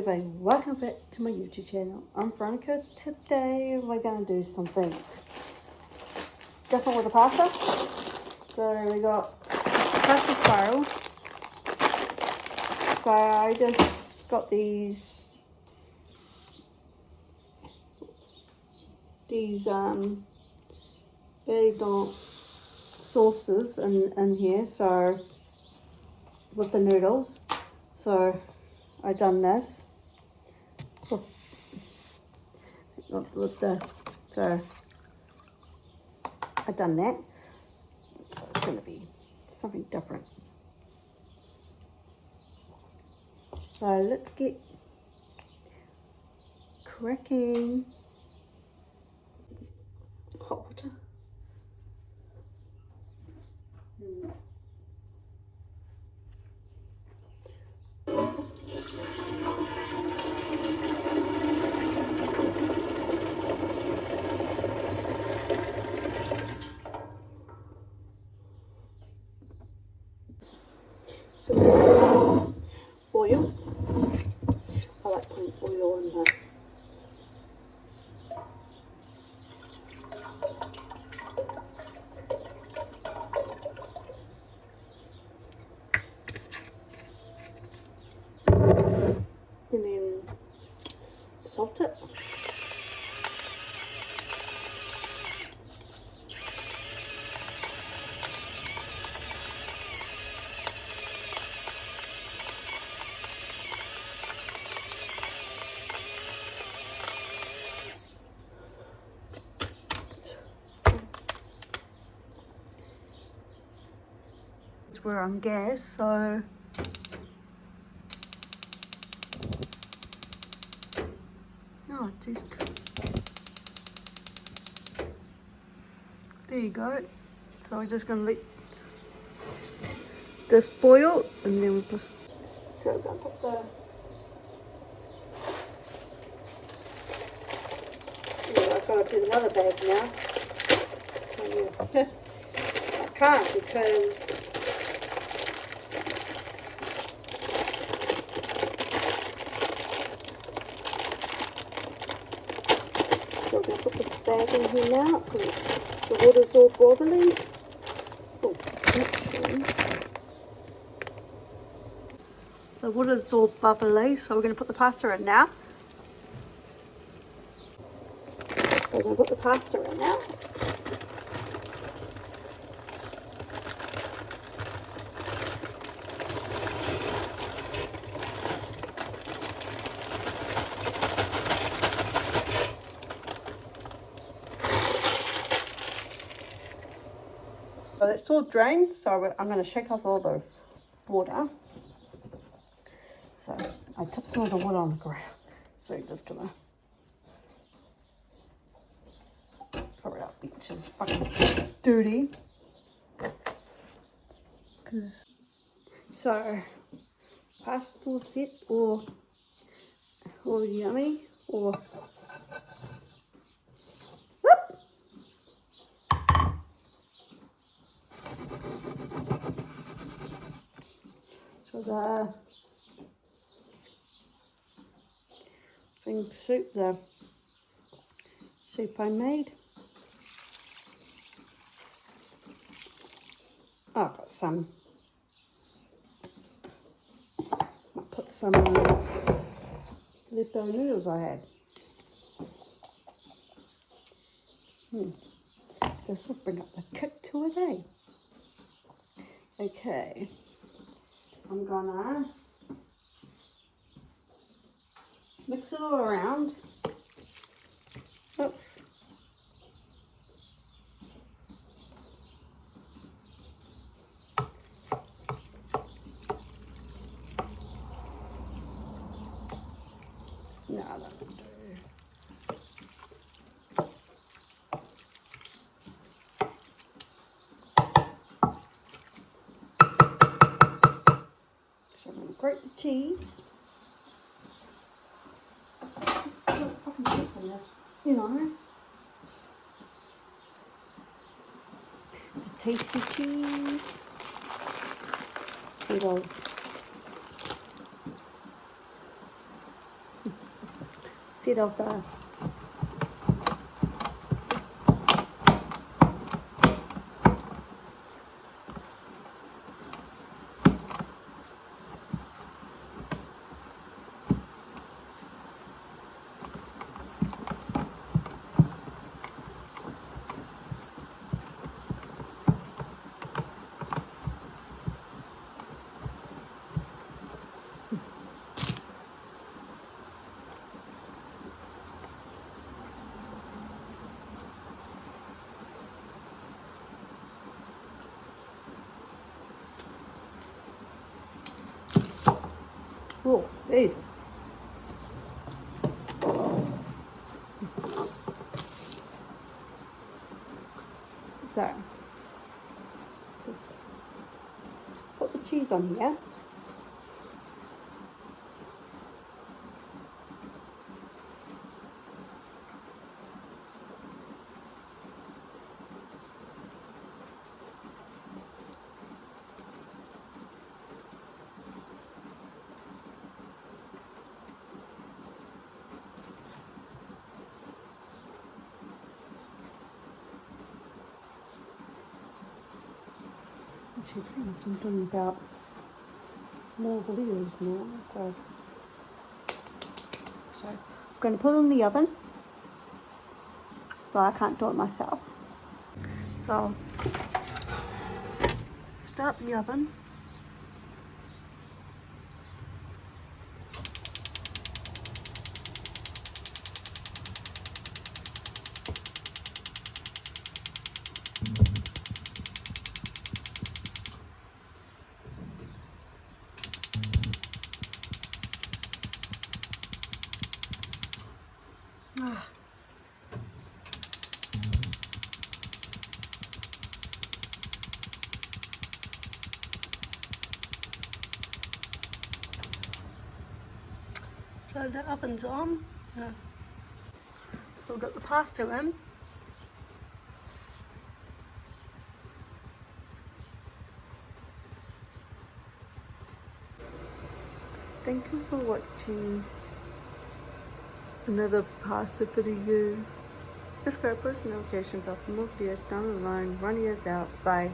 everybody, welcome back to my YouTube channel. I'm Veronica. Today we're going to do something different with the pasta. So we got pasta spirals. So I just got these very blanc sauces in here, so with the noodles. So I done this so I done that. So it's gonna be something different. So let's get cracking. Hot water. So oil. I like putting oil in there. And then salt it. We're on gas, so just there you go. So we're just gonna let this boil, and then so we're gonna put the I've got to do another bag now. So yeah. I can't because so I'm going to put this bag in here now because the water's all boiling. Oh, the water's all bubbly, so we're going to put the pasta in now. We're going to put the pasta in now. So it's all drained, so I'm going to shake off all the water. So I tipped some of the water on the ground, so I'm just going to cover it up, which is fucking dirty. So pasta set or yummy or whoop. So the soup I made. Oh, I've got some. I'll put some leftover noodles I had. This will bring up the kick to a day. Okay, I'm gonna mix it all around. Oops. No, that won't do. So I'm going to grate the cheese. You know, the tasty cheese. Little instead of the oh, these. So, just put the cheese on here. Actually, pretty much I'm talking about more videos now. So I'm going to put it in the oven. So I can't do it myself. So start the oven. So the oven's on. We've got the pasta in. Thank you for watching another pasta video. Subscribe, push notification bell for more videos down the line. Run yours out. Bye.